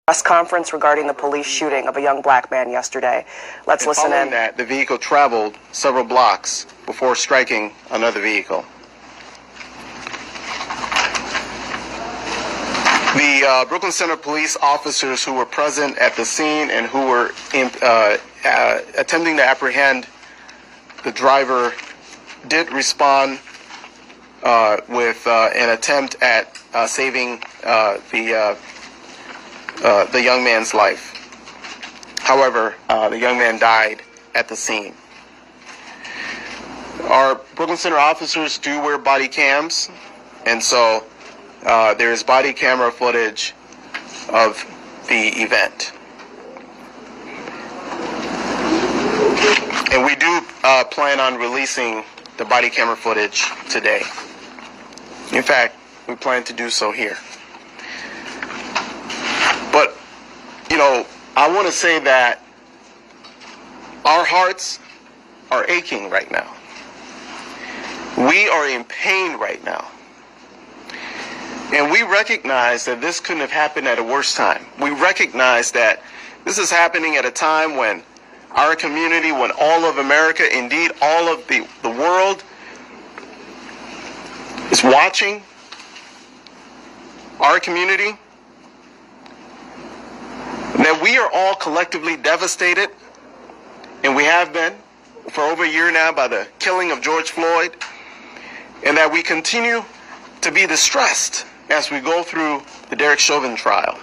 press conference regarding the police shooting of a young black man yesterday. Let's listen in. Following that, the vehicle traveled several blocks before striking another vehicle. The Brooklyn Center police officers who were present at the scene and who were attempting to apprehend the driver did respond with an attempt at saving the young man's life. However, the young man died at the scene. Our Brooklyn Center officers do wear body cams, and so there is body camera footage of the event. And we do plan on releasing the body camera footage today. In fact, we plan to do so here. But, you know, I want to say that our hearts are aching right now. We are in pain right now. And we recognize that this couldn't have happened at a worse time. We recognize that this is happening at a time when our community, when all of America, indeed all of the world, is watching our community, that we are all collectively devastated, and we have been for over a year now by the killing of George Floyd, and that we continue to be distressed as we go through the Derek Chauvin trial.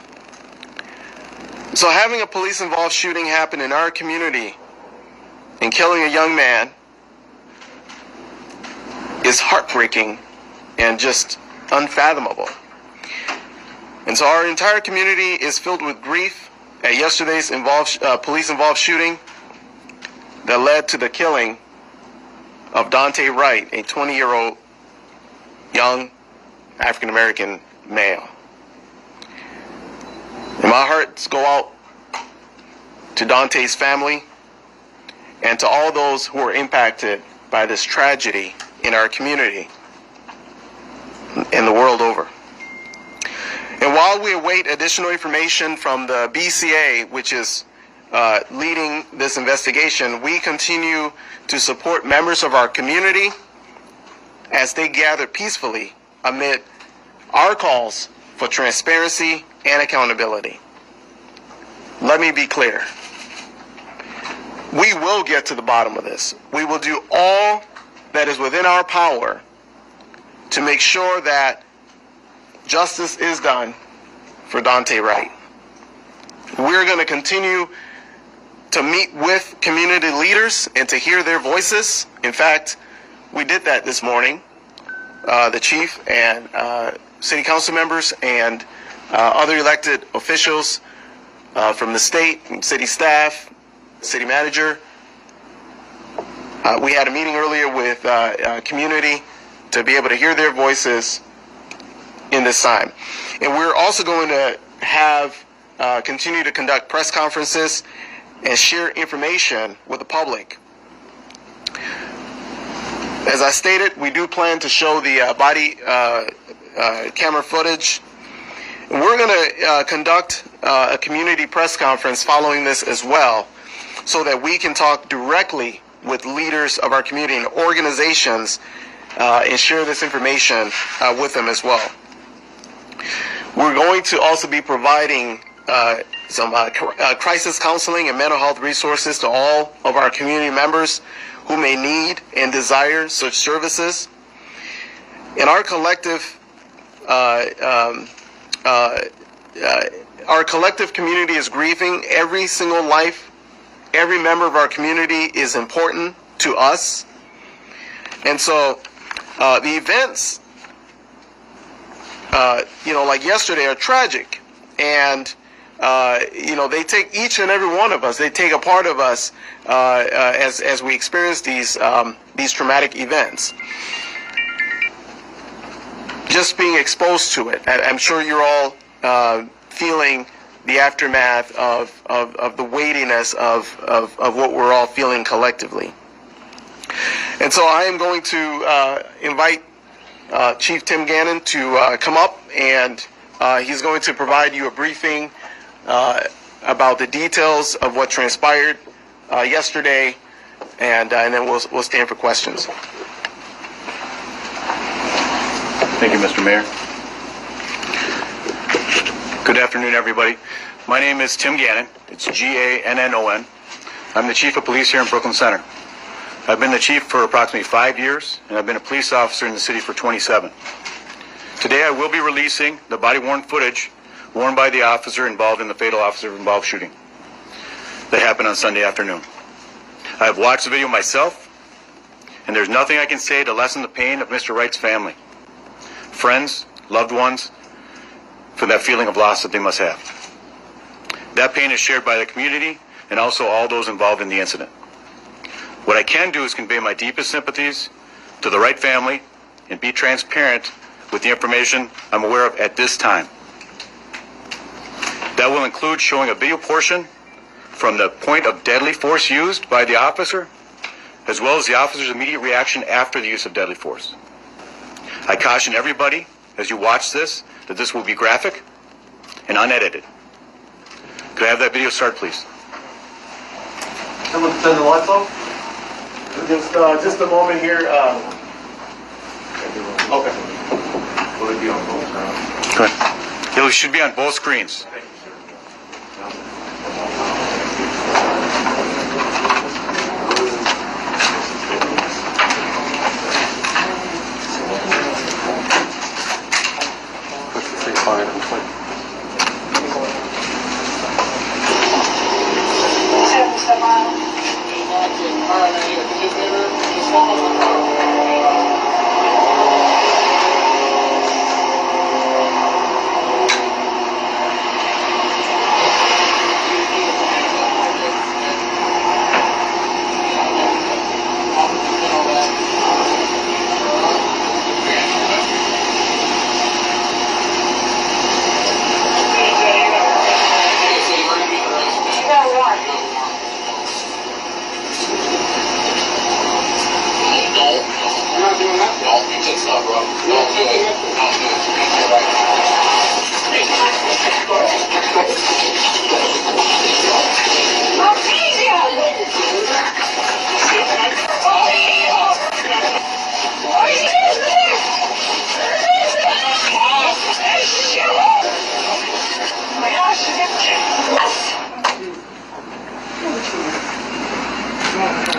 So having a police-involved shooting happen in our community and killing a young man is heartbreaking and just unfathomable. And so our entire community is filled with grief at yesterday's police-involved shooting that led to the killing of Daunte Wright, a 20-year-old young African-American male. And my hearts go out to Daunte's family and to all those who are impacted by this tragedy in our community and the world over. And while we await additional information from the BCA, which is leading this investigation, we continue to support members of our community as they gather peacefully amid our calls for transparency and accountability. Let me be clear. We will get to the bottom of this. We will do all that is within our power to make sure that justice is done for Daunte Wright. We're going to continue to meet with community leaders and to hear their voices. In fact, we did that this morning. The chief and city council members and other elected officials from the state, city staff, city manager. We had a meeting earlier with community to be able to hear their voices in this time. And we're also going to have continue to conduct press conferences and share information with the public. As I stated, we do plan to show the body camera footage. And we're going to conduct a community press conference following this as well, so that we can talk directly with leaders of our community and organizations and share this information with them as well. We're going to also be providing some crisis counseling and mental health resources to all of our community members who may need and desire such services. And our collective community is grieving. Every single life, every member of our community is important to us. And so the events, like yesterday, are tragic. And they take each and every one of us. They take a part of us as we experience these traumatic events. Just being exposed to it, I'm sure you're all feeling the aftermath of the weightiness of what we're all feeling collectively. And so I am going to invite Chief Tim Gannon to come up, and he's going to provide you a briefing about the details of what transpired yesterday, and then we'll stand for questions. Thank you, Mr. Mayor. Good afternoon, everybody. My name is Tim Gannon. It's Gannon. I'm the Chief of Police here in Brooklyn Center. I've been the Chief for approximately 5 years, and I've been a police officer in the city for 27. Today I will be releasing the body-worn footage worn by the officer involved in the fatal officer-involved shooting that happened on Sunday afternoon. I have watched the video myself, and there's nothing I can say to lessen the pain of Mr. Wright's family, friends, loved ones, for that feeling of loss that they must have. That pain is shared by the community and also all those involved in the incident. What I can do is convey my deepest sympathies to the Wright family and be transparent with the information I'm aware of at this time. That will include showing a video portion from the point of deadly force used by the officer, as well as the officer's immediate reaction after the use of deadly force. I caution everybody as you watch this that this will be graphic and unedited. Could I have that video start, please? Someone turn the lights off? Just a moment here. Okay. Will it be on both now? Good. It should be on both screens.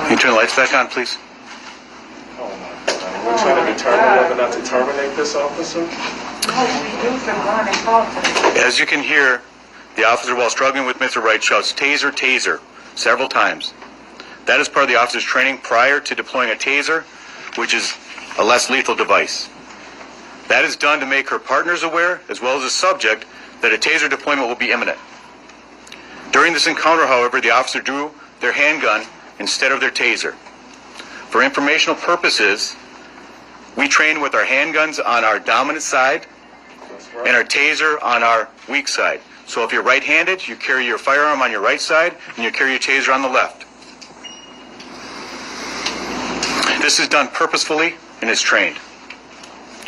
Can you turn the lights back on, please? We're trying to determine whether or not to terminate this officer. As you can hear, the officer, while struggling with Mr. Wright, shouts, "Taser, taser," several times. That is part of the officer's training prior to deploying a taser, which is a less lethal device. That is done to make her partners aware, as well as the subject, that a taser deployment will be imminent. During this encounter, however, the officer drew their handgun instead of their taser. For informational purposes, we train with our handguns on our dominant side and our taser on our weak side. So if you're right-handed, you carry your firearm on your right side and you carry your taser on the left. This is done purposefully and is trained.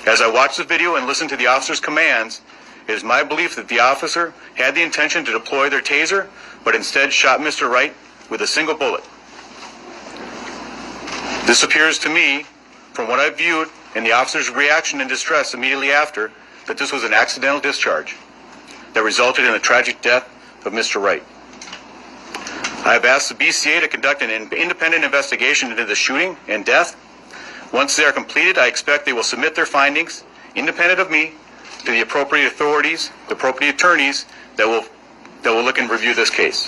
As I watch the video and listen to the officer's commands, it is my belief that the officer had the intention to deploy their taser, but instead shot Mr. Wright with a single bullet. This appears to me, from what I viewed and the officer's reaction and distress immediately after, that this was an accidental discharge that resulted in the tragic death of Mr. Wright. I have asked the BCA to conduct an independent investigation into the shooting and death. Once they are completed, I expect they will submit their findings, independent of me, to the appropriate authorities, the appropriate attorneys that will look and review this case.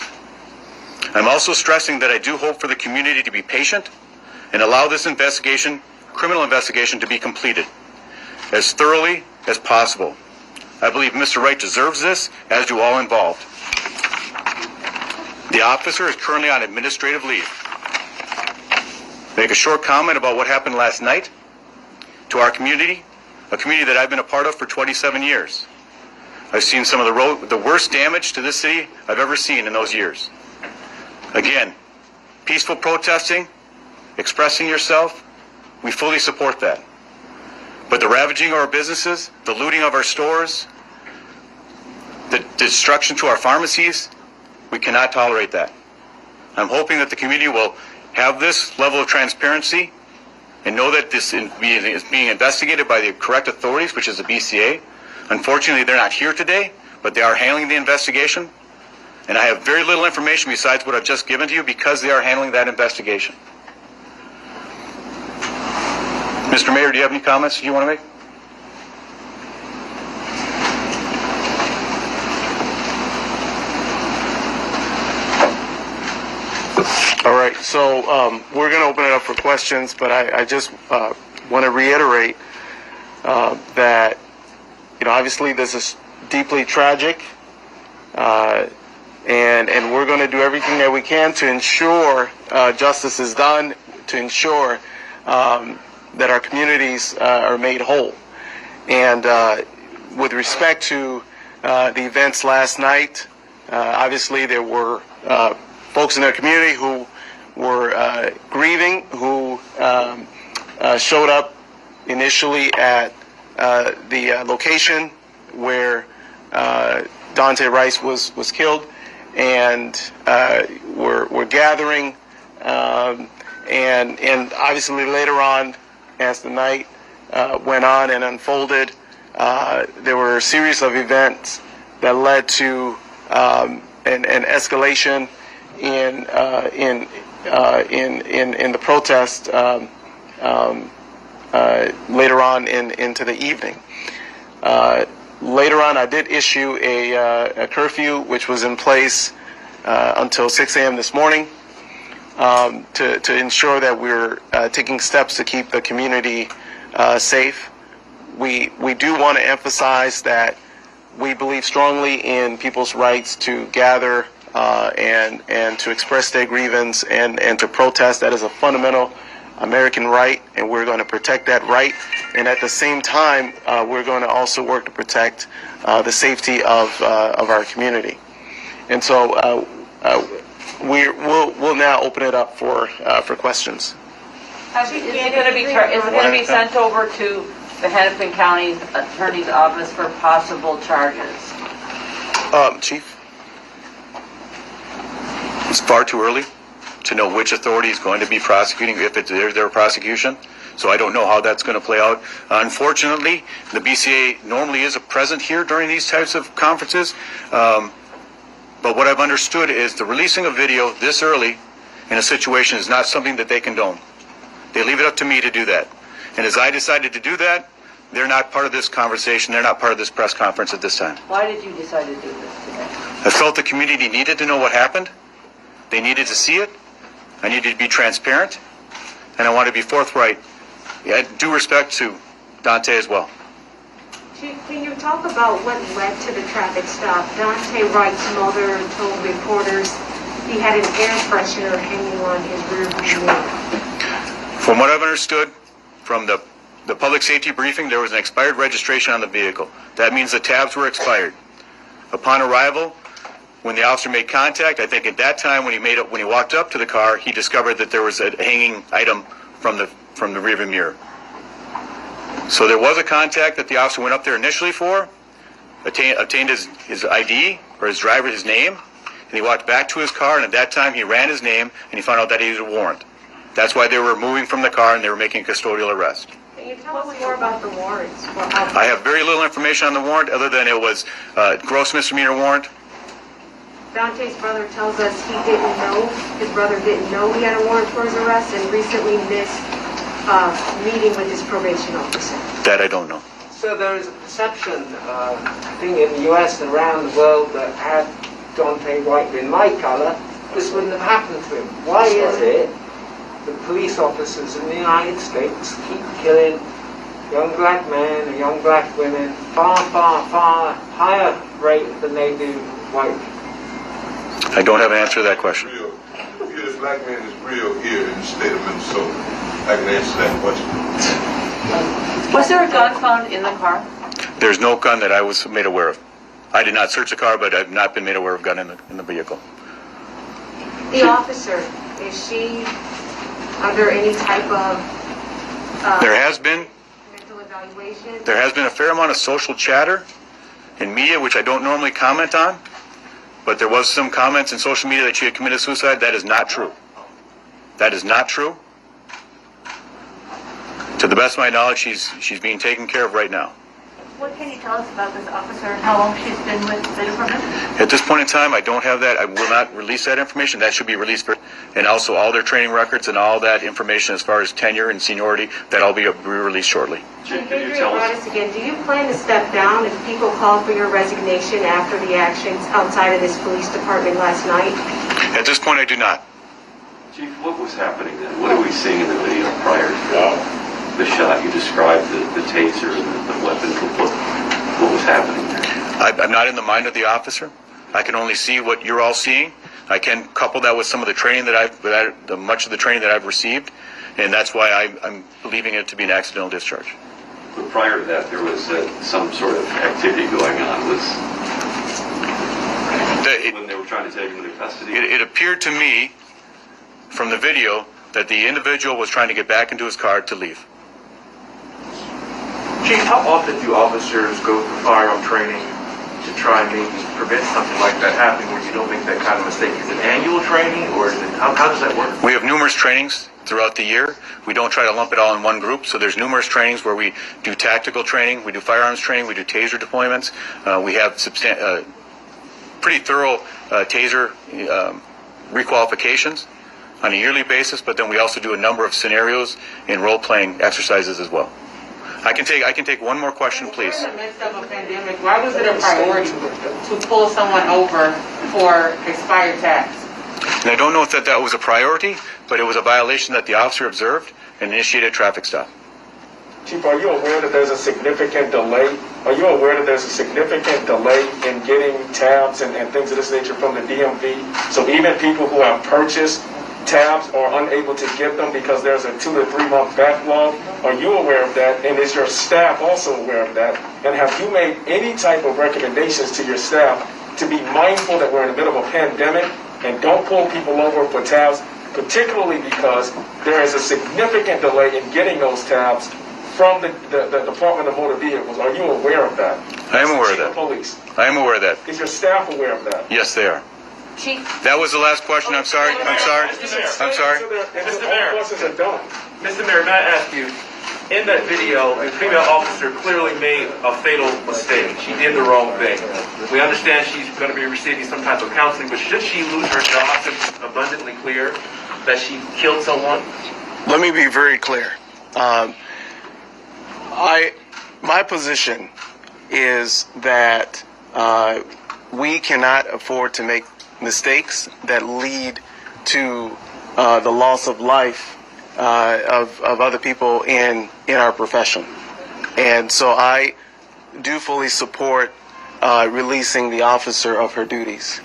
I'm also stressing that I do hope for the community to be patient and allow this criminal investigation, to be completed as thoroughly as possible. I believe Mr. Wright deserves this, as do all involved. The officer is currently on administrative leave. Make a short comment about what happened last night to our community, a community that I've been a part of for 27 years. I've seen some of the worst damage to this city I've ever seen in those years. Again, peaceful protesting, expressing yourself, we fully support that. But the ravaging of our businesses, the looting of our stores, the destruction to our pharmacies, we cannot tolerate that. I'm hoping that the community will have this level of transparency and know that this is being investigated by the correct authorities, which is the BCA. Unfortunately, they're not here today, but they are handling the investigation. And I have very little information besides what I've just given to you because they are handling that investigation. Mr. Mayor, do you have any comments you want to make? All right, so we're going to open it up for questions, but I just want to reiterate that, obviously this is deeply tragic, and we're going to do everything that we can to ensure justice is done, to ensure that our communities are made whole. And with respect to the events last night, obviously there were folks in their community who were grieving, who showed up initially at the location where Daunte Wright was killed, and were gathering, and obviously later on, as the night went on and unfolded, there were a series of events that led to an escalation in the protest later on into the evening. Later on, I did issue a curfew, which was in place until 6 a.m. this morning, to ensure that we're taking steps to keep the community safe. We do want to emphasize that we believe strongly in people's rights to gather and to express their grievance and to protest. That is a fundamental American right, and we're going to protect that right. And at the same time, we're going to also work to protect the safety of our community. And so we'll now open it up for questions. Is it going to be sent over to the Hennepin County Attorney's Office for possible charges? Chief? It's far too early to know which authority is going to be prosecuting, if it's their prosecution. So I don't know how that's going to play out. Unfortunately, the BCA normally is present here during these types of conferences. But what I've understood is the releasing of video this early in a situation is not something that they condone. They leave it up to me to do that. And as I decided to do that, they're not part of this conversation. They're not part of this press conference at this time. Why did you decide to do this today? I felt the community needed to know what happened. They needed to see it. I needed to be transparent. And I want to be forthright. I due respect to Daunte as well. Chief, can you talk about what led to the traffic stop? Daunte Wright's mother told reporters he had an air freshener hanging on his rearview mirror. From what I've understood from the public safety briefing, there was an expired registration on the vehicle. That means the tabs were expired. Upon arrival, when the officer made contact, I think at that time when he walked up to the car, he discovered that there was a hanging item from the rearview mirror. So there was a contact that the officer went up there initially for, obtained his ID or his name, and he walked back to his car, and at that time he ran his name and he found out that he had a warrant. That's why they were moving from the car and they were making a custodial arrest. Can you tell us more about the warrants? I have very little information on the warrant other than it was a gross misdemeanor warrant. Daunte's brother tells us his brother didn't know he had a warrant for his arrest and recently missed meeting with his probation officer. That I don't know. So there is a perception, I think in the US and around the world, that had Daunte Wright been my color, this wouldn't have happened to him. Why is it the police officers in the United States keep killing young black men and young black women far, far, far higher rate than they do white people? I don't have an answer to that question. This black man is real here in the state of Minnesota. I can answer that question. Was there a gun found in the car? There's no gun that I was made aware of. I did not search the car, but I've not been made aware of a gun in the vehicle. The officer, is she under any type of there has been mental evaluation? There has been a fair amount of social chatter in media, which I don't normally comment on, but there was some comments in social media that she had committed suicide. That is not true. That is not true. To the best of my knowledge, she's being taken care of right now. What can you tell us about this officer and how long she's been with the department? At this point in time, I don't have that. I will not release that information. That should be released. And also all their training records and all that information as far as tenure and seniority, that'll be released shortly. Chief Rodis, again, do you plan to step down if people call for your resignation after the actions outside of this police department last night? At this point, I do not. Chief, what was happening then? What are we seeing in the video prior to the shot? You described the taser and the weapon. What was happening there? I'm not in the mind of the officer. I can only see what you're all seeing. I can couple that with some of the training much of the training that I've received, and that's why I'm believing it to be an accidental discharge. But prior to that, there was some sort of activity going on. When they were trying to take him into custody? It appeared to me from the video that the individual was trying to get back into his car to leave. Chief, how often do officers go through firearm training to try and maybe prevent something like that happening where you don't make that kind of mistake? Is it annual training, or is it, how does that work? We have numerous trainings throughout the year. We don't try to lump it all in one group, so there's numerous trainings where we do tactical training, we do firearms training, we do taser deployments. We have pretty thorough taser requalifications on a yearly basis, but then we also do a number of scenarios and role-playing exercises as well. I can take one more question, please. In the midst of a pandemic, why was it a priority to pull someone over for expired tags? And I don't know if that was a priority, but it was a violation that the officer observed and initiated a traffic stop. Chief, are you aware that there's a significant delay? Are you aware that there's a significant delay in getting tabs and things of this nature from the DMV? So even people who have purchased tabs are unable to get them because there's a 2 to 3 month backlog. Are you aware of that? And is your staff also aware of that? And have you made any type of recommendations to your staff to be mindful that we're in the middle of a pandemic and don't pull people over for tabs, particularly because there is a significant delay in getting those tabs from the Department of Motor Vehicles? Are you aware of that? I am aware of that. Police. I am aware of that. Is your staff aware of that? Yes, they are. Chief. That was the last question. I'm sorry. I'm sorry. I'm sorry. Mr. Mayor. Mr. Mayor, may I ask you, in that video, the female officer clearly made a fatal mistake. She did the wrong thing. We understand she's going to be receiving some type of counseling, but should she lose her job to be abundantly clear that she killed someone? Let me be very clear. My position is that we cannot afford to make mistakes that lead to the loss of life of other people in our profession. And so I do fully support releasing the officer of her duties.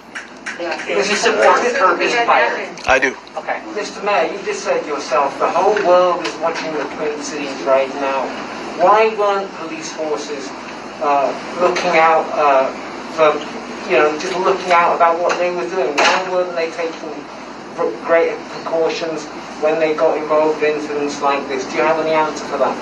Does you support her being fired? I do. Okay. Mr. Mayor, you just said yourself, the whole world is watching the Twin Cities right now. Why weren't police forces looking out just looking out about what they were doing? Why weren't they taking greater precautions when they got involved in incidents like this? Do you have any answer for that?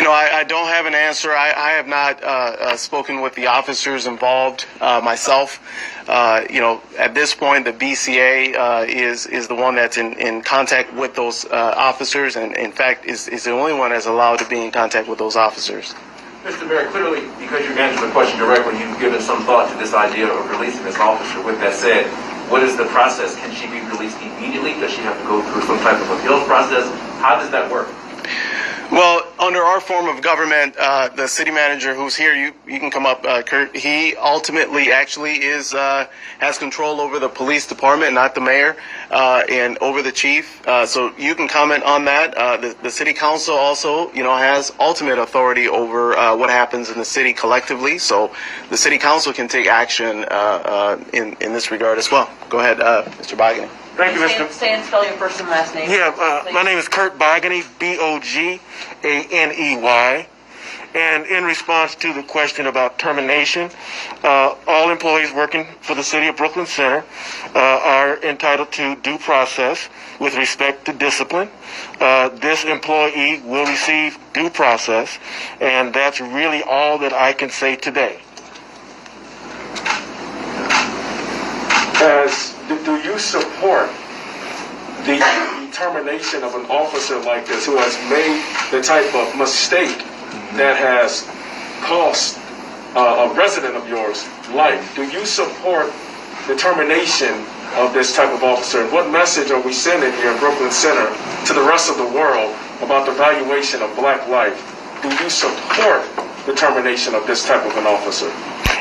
I don't have an answer. I have not spoken with the officers involved myself. At this point, the BCA is the one that's in contact with those officers, and in fact is the only one that's allowed to be in contact with those officers. Mr. Mayor, clearly, because you answered the question directly, you've given some thought to this idea of releasing this officer. With that said, what is the process? Can she be released immediately? Does she have to go through some type of appeals process? How does that work? Well, under our form of government, the city manager who's here, you can come up, Kurt, he ultimately actually has control over the police department, not the mayor, and over the chief. So you can comment on that. The city council also, has ultimate authority over what happens in the city collectively. So the city council can take action in this regard as well. Go ahead, Mr. Bogany. Thank you, Mr. Say and spell your first and last name. Yeah, my name is Kurt Bogany, Boganey. And in response to the question about termination, all employees working for the City of Brooklyn Center are entitled to due process with respect to discipline. This employee will receive due process, and that's really all that I can say today. do you support the determination of an officer like this who has made the type of mistake that has cost a resident of yours life? Do you support the termination of this type of officer? And what message are we sending here in Brooklyn Center to the rest of the world about the valuation of black life? Do you support the termination of this type of an officer?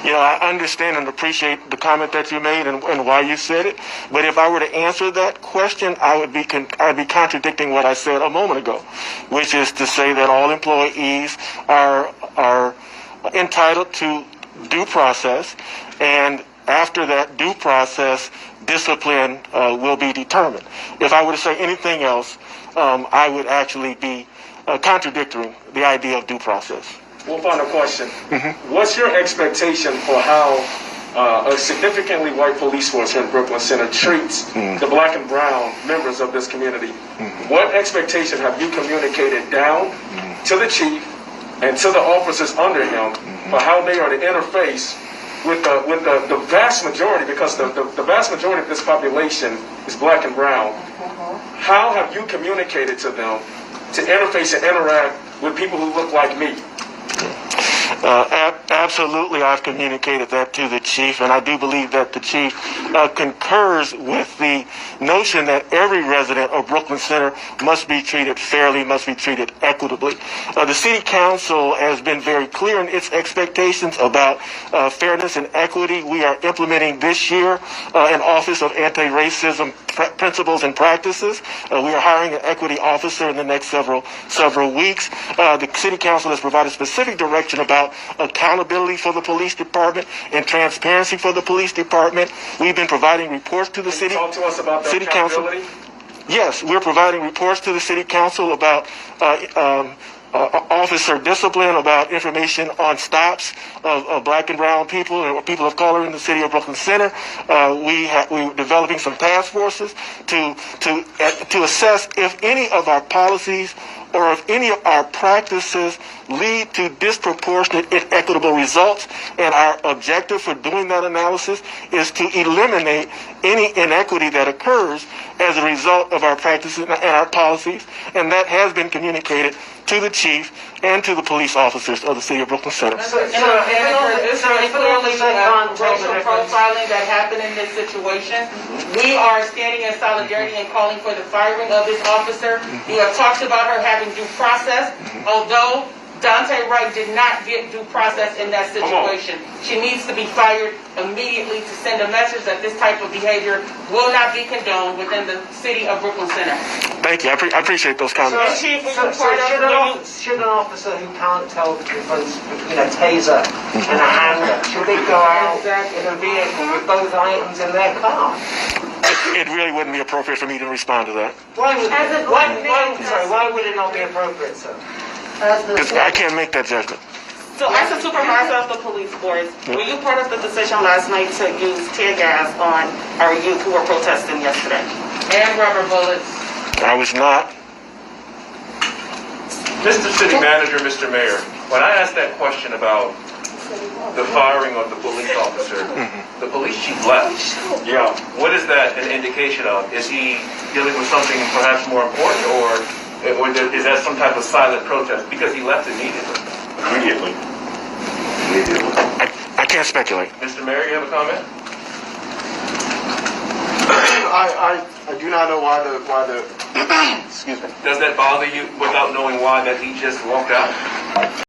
You know, I understand and appreciate the comment that you made and why you said it. But if I were to answer that question, I'd be contradicting what I said a moment ago, which is to say that all employees are entitled to due process, and after that due process, discipline will be determined. If I were to say anything else, I would actually be contradicting the idea of due process. One final question. What's your expectation for how a significantly white police force here in Brooklyn Center treats the black and brown members of this community? What expectation have you communicated down to the chief and to the officers under him for how they are to interface with the vast majority, because the vast majority of this population is black and brown? How have you communicated to them to interface and interact with people who look like me? Absolutely, I've communicated that to the chief, and I do believe that the chief concurs with the notion that every resident of Brooklyn Center must be treated fairly, must be treated equitably. The city council has been very clear in its expectations about fairness and equity. We are implementing this year an Office of Anti-Racism Principles and Practices. We are hiring an equity officer in the next several weeks. The city council has provided specific direction about accountability for the police department and transparency for the police department. We've been providing reports to the city. Talk to us about the city council. Yes, we're providing reports to the city council about officer discipline, about information on stops of black and brown people or people of color in the city of Brooklyn Center. We're developing some task forces to assess if any of our policies or if any of our practices lead to disproportionate inequitable results. And our objective for doing that analysis is to eliminate any inequity that occurs as a result of our practices and our policies. And that has been communicated to the chief and to the police officers of the city of Brooklyn Center. Is there any clearly racial profiling that happened in this situation? We are standing in solidarity and calling for the firing of this officer. You have talked about her having due process, although Daunte Wright did not get due process in that situation. She needs to be fired immediately to send a message that this type of behavior will not be condoned within the city of Brooklyn Center. Thank you. I appreciate those comments. Should an officer who can't tell the difference between a taser and a handgun, should they go out in a vehicle with both items in their car? It really wouldn't be appropriate for me to respond to that. Why would it not be appropriate, sir? I can't make that judgment. So as a supervisor of the police force, were you part of the decision last night to use tear gas on our youth who were protesting yesterday? And rubber bullets. I was not. Mr. City Manager, Mr. Mayor, when I asked that question about the firing of the police officer, the police chief left. Yeah. What is that an indication of? Is he dealing with something perhaps more important, or is that some type of silent protest? Because he left immediately. I can't speculate. Mr. Mayor, you have a comment? I do not know why the excuse me. Does that bother you without knowing why that he just walked out?